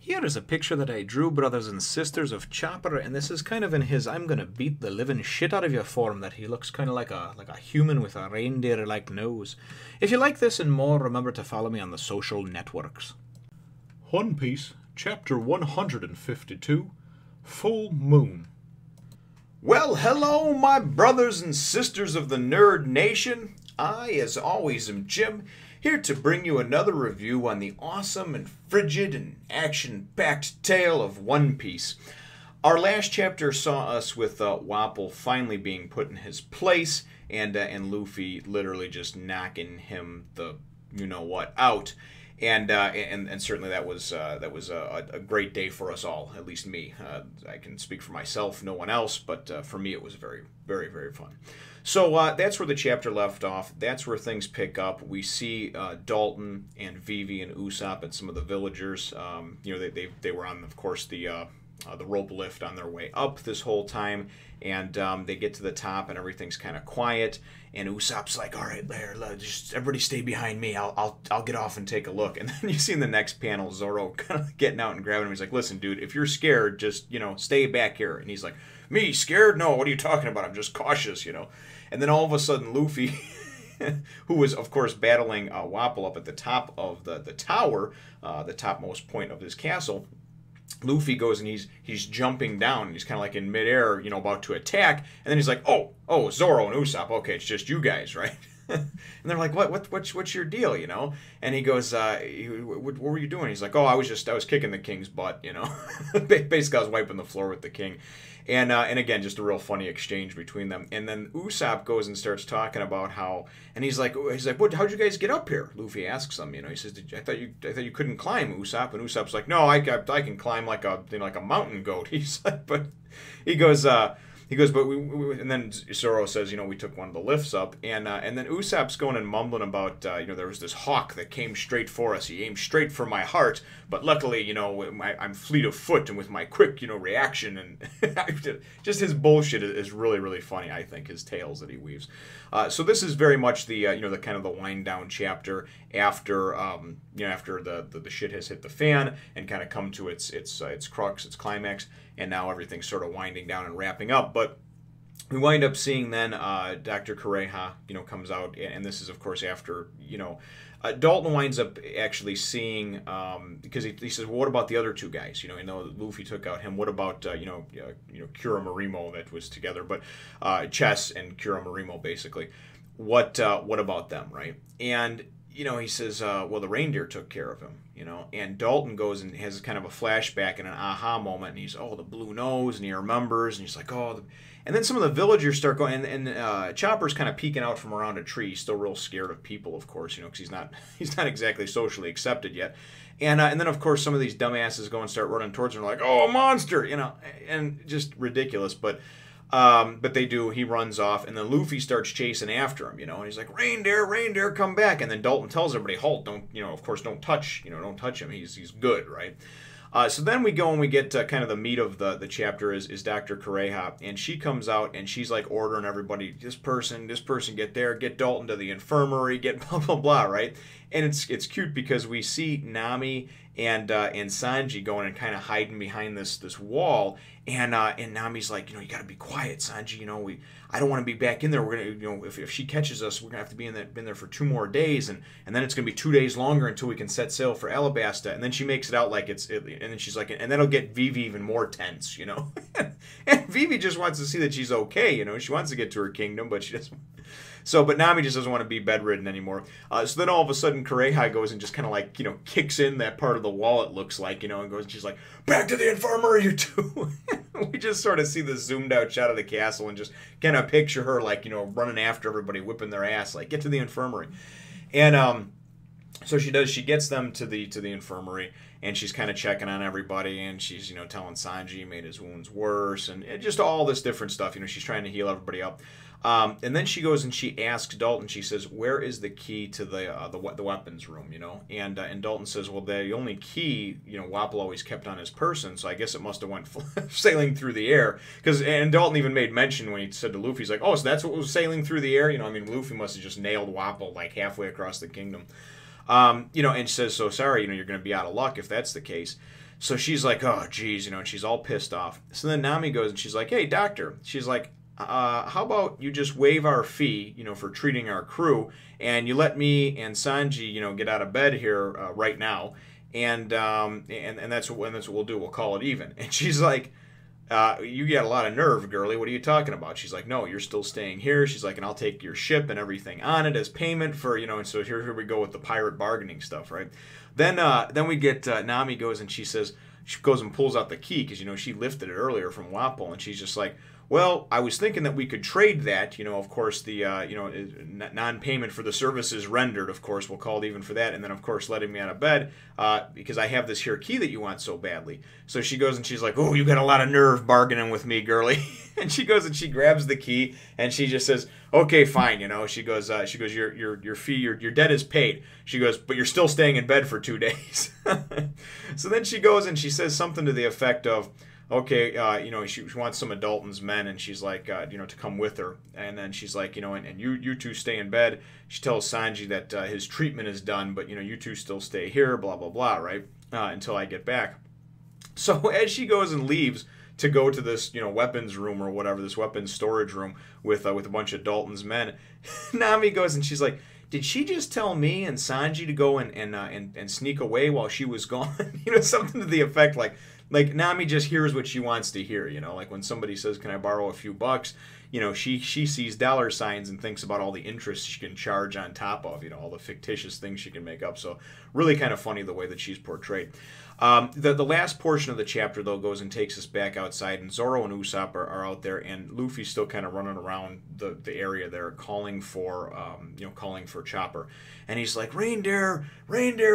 Here is a picture that I drew, brothers and sisters, of Chopper, and this is kind of in his "I'm gonna beat the living shit out of you" form. That he looks kind of like a human with a reindeer-like nose. If you like this and more, remember to follow me on the social networks. One Piece, Chapter 152, Full Moon. Well, hello, my brothers and sisters of the Nerd Nation. I, as always, am Jim, here to bring you another review on the awesome and frigid and action-packed tale of One Piece. Our last chapter saw us with Wapol finally being put in his place, and Luffy literally just knocking him the you-know-what out. And certainly that was a great day for us all, at least me. I can speak for myself, no one else, but for me it was very, very, very fun. So that's where the chapter left off. That's where things pick up. We see Dalton and Vivi and Usopp and some of the villagers. They were on, of course, the rope lift on their way up this whole time, and they get to the top and everything's kind of quiet. And Usopp's like, "All right, there, just everybody stay behind me. I'll get off and take a look." And then you see in the next panel Zoro kind of getting out and grabbing him. He's like, "Listen, dude, if you're scared, just stay back here." And he's like, "Me scared? No, what are you talking about? I'm just cautious, And then all of a sudden, Luffy, who was of course battling Wapol up at the top of the tower, the topmost point of his castle. Luffy goes and he's jumping down. He's kind of like in midair, about to attack. And then he's like, oh, Zoro and Usopp. Okay, it's just you guys, right? And they're like, what's your deal, And he goes, what were you doing? He's like, oh, I was kicking the king's butt, Basically, I was wiping the floor with the king. And again, just a real funny exchange between them. And then Usopp goes and starts talking about how, and he's like, how'd you guys get up here? Luffy asks him, he says, I thought you couldn't climb, Usopp. And Usopp's like, no, I can climb like a mountain goat. He's like, but he goes, but we and then Zoro says, we took one of the lifts up, and then Usopp's going and mumbling about, there was this hawk that came straight for us. He aimed straight for my heart, but luckily, I'm fleet of foot and with my quick, reaction, and just his bullshit is really, really funny. I think his tales that he weaves. So this is very much the the kind of the wind down chapter after after the shit has hit the fan and kind of come to its crux, its climax. And now everything's sort of winding down and wrapping up. But we wind up seeing then Dr. Kureha, comes out. And this is, of course, after, Dalton winds up actually seeing, because he says, well, what about the other two guys? I know Luffy took out him. What about, Kura Marimo that was together? But Chess and Kura Marimo, basically. What about them, right? And he says, well, the reindeer took care of him, and Dalton goes and has kind of a flashback and an aha moment, and he's, the blue nose, and he remembers, and he's like, and then some of the villagers start going, and Chopper's kind of peeking out from around a tree. He's still real scared of people, of course, because he's not exactly socially accepted yet. And then, of course, some of these dumbasses go and start running towards him, like, oh, a monster, and just ridiculous, but they do. He runs off, and then Luffy starts chasing after him, and he's like, reindeer, come back. And then Dalton tells everybody, halt, don't, of course, don't touch him. He's good, right? So then we go and we get kind of the meat of the chapter is Dr. Kureha, and she comes out and she's like ordering everybody, this person get there, get Dalton to the infirmary, get blah, blah, blah, right? And it's cute because we see Nami and Sanji going and kind of hiding behind this wall, and Nami's like, you got to be quiet, Sanji. I don't want to be back in there. We're gonna, if she catches us, we're gonna have to be in there for 2 more days, and then it's gonna be 2 days longer until we can set sail for Alabasta. And then she makes it out like and then she's like, and that'll get Vivi even more tense, And Vivi just wants to see that she's okay, She wants to get to her kingdom, but she doesn't. But Nami just doesn't want to be bedridden anymore. So then all of a sudden, Kureha goes and just kind of like, kicks in that part of the wall, it looks like, and goes, and she's like, back to the infirmary, you two. We just sort of see this zoomed out shot of the castle and just kind of picture her like, running after everybody, whipping their ass, like, get to the infirmary. And so she does. She gets them to the infirmary, and she's kind of checking on everybody, and she's telling Sanji he made his wounds worse, and just all this different stuff. She's trying to heal everybody up. And then she goes and she asks Dalton. She says, "Where is the key to the weapons room?" And Dalton says, "Well, the only key Wapol always kept on his person, so I guess it must have went sailing through the air." And Dalton even made mention when he said to Luffy, he's like, "Oh, so that's what was sailing through the air?" Luffy must have just nailed Wapol like halfway across the kingdom. And says, so sorry, you're going to be out of luck if that's the case. So she's like, oh, geez, and she's all pissed off. So then Nami goes and she's like, hey, doctor. She's like, how about you just waive our fee, for treating our crew, and you let me and Sanji, get out of bed here right now, and that's what we'll do. We'll call it even. And she's like, you got a lot of nerve, girly. What are you talking about? She's like, no, you're still staying here. She's like, and I'll take your ship and everything on it as payment for, and so here we go with the pirate bargaining stuff, right? Then we get Nami goes and she goes and pulls out the key because, she lifted it earlier from Wapol, and she's just like, well, I was thinking that we could trade that, of course, the, non-payment for the services rendered, of course, we'll call it even for that, and then, of course, letting me out of bed, because I have this here key that you want so badly. So she goes and she's like, oh, you got a lot of nerve bargaining with me, girly. And she goes and she grabs the key, and she just says, okay, fine, She goes, your fee, your debt is paid. She goes, but you're still staying in bed for 2 days. So then she goes and she says something to the effect of, okay, she wants some of Dalton's men, and she's like, to come with her. And then she's like, and you two stay in bed. She tells Sanji that his treatment is done, but, you two still stay here, blah, blah, blah, right, until I get back. So as she goes and leaves to go to this, weapons room or whatever, this weapons storage room with a bunch of Dalton's men, Nami goes and she's like, did she just tell me and Sanji to go and sneak away while she was gone? Something to the effect like Nami just hears what she wants to hear, like when somebody says, can I borrow a few bucks? She sees dollar signs and thinks about all the interest she can charge on top of, all the fictitious things she can make up. So really kind of funny the way that she's portrayed. The last portion of the chapter, though, goes and takes us back outside, and Zoro and Usopp are out there, and Luffy's still kind of running around the area there, calling for Chopper, and he's like, reindeer,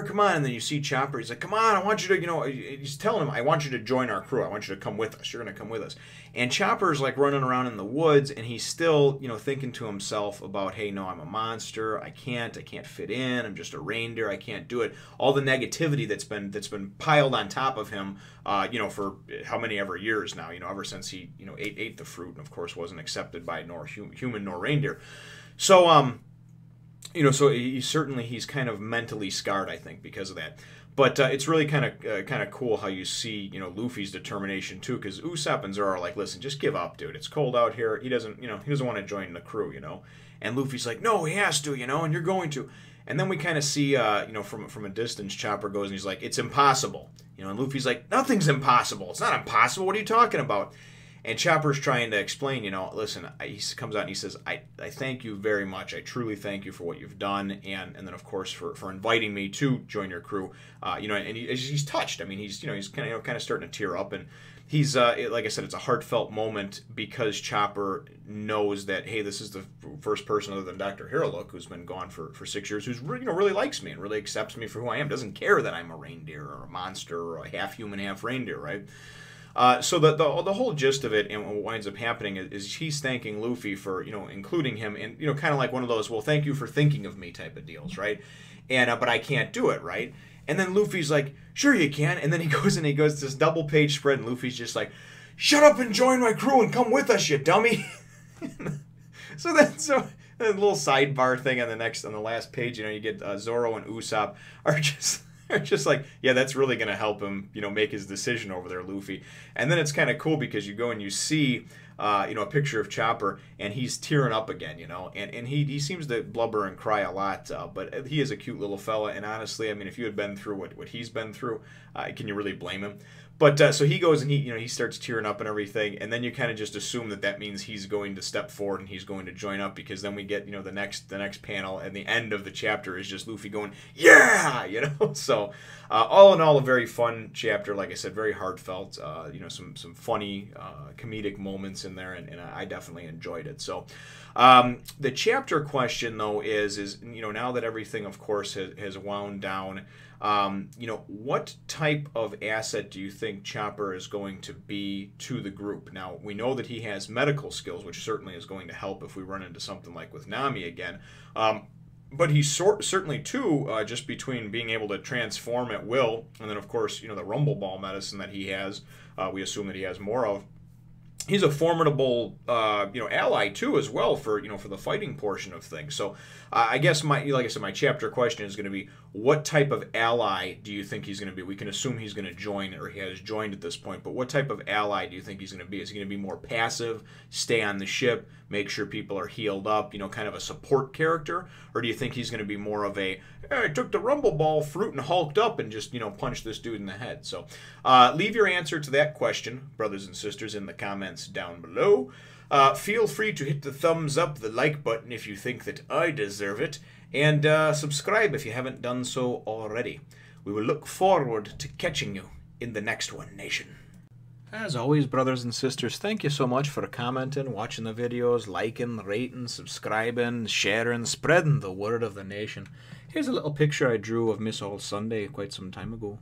come on, and then you see Chopper, he's like, come on, I want you to, he's telling him, I want you to join our crew, I want you to come with us, you're going to come with us, and Chopper's like running around in the woods, and he's still, thinking to himself about, hey, no, I'm a monster, I can't fit in, I'm just a reindeer, I can't do it, all the negativity that's been piled on top of him, for how many ever years now, ever since he, ate the fruit, and of course wasn't accepted by nor human nor reindeer. So, so he's kind of mentally scarred, I think, because of that. But it's really kind of cool how you see, Luffy's determination too, because Usopp and Zoro are like, listen, just give up, dude. It's cold out here. He doesn't want to join the crew, And Luffy's like, no, he has to, and you're going to. And then we kind of see, from a distance, Chopper goes and he's like, it's impossible. And Luffy's like, nothing's impossible. It's not impossible. What are you talking about? And Chopper's trying to explain, listen, he comes out and he says, I thank you very much. I truly thank you for what you've done. And then, of course, for inviting me to join your crew. And he's touched. I mean, he's kind of starting to tear up. And he's, like I said, it's a heartfelt moment because Chopper knows that, hey, this is the first person other than Dr. Haralook, who's been gone for 6 years, who's really likes me and really accepts me for who I am. Doesn't care that I'm a reindeer or a monster or a half human, half reindeer, right? So the whole gist of it and what winds up happening is he's thanking Luffy for, including him and, kind of like one of those, well, thank you for thinking of me type of deals, right? And, but I can't do it, right? And then Luffy's like, sure you can. And then he goes to this double page spread and Luffy's just like, shut up and join my crew and come with us, you dummy. So a little sidebar thing on the last page, you get Zoro and Usopp are just like, yeah, that's really going to help him, make his decision over there, Luffy. And then it's kind of cool because you go and you see, a picture of Chopper, and he's tearing up again, and he seems to blubber and cry a lot, but he is a cute little fella, and honestly, I mean, if you had been through what he's been through, can you really blame him? But so he goes and he starts tearing up and everything, and then you kind of just assume that means he's going to step forward and he's going to join up, because then we get the next panel, and the end of the chapter is just Luffy going, yeah, So all in all, a very fun chapter. Like I said, very heartfelt. Some funny comedic moments in there, and I definitely enjoyed it. So the chapter question though is now that everything, of course, has wound down. What type of asset do you think Chopper is going to be to the group? Now, we know that he has medical skills, which certainly is going to help if we run into something like with Nami again. But he's certainly, too, just between being able to transform at will, and then, of course, the Rumble Ball medicine that he has, we assume that he has more of. He's a formidable, ally too, as well for the fighting portion of things. So, I guess my chapter question is going to be, what type of ally do you think he's going to be? We can assume he's going to join, or he has joined at this point, but what type of ally do you think he's going to be? Is he going to be more passive, stay on the ship, make sure people are healed up, you know, kind of a support character? Or do you think he's going to be more of a, hey, I took the Rumble Ball fruit and hulked up and just, you know, punched this dude in the head? So leave your answer to that question, brothers and sisters, in the comments down below. Feel free to hit the thumbs up, the like button if you think that I deserve it, and subscribe if you haven't done so already. We will look forward to catching you in the next one, Nation. As always, brothers and sisters, thank you so much for commenting, watching the videos, liking, rating, subscribing, sharing, spreading the word of the nation. Here's a little picture I drew of Miss All Sunday quite some time ago.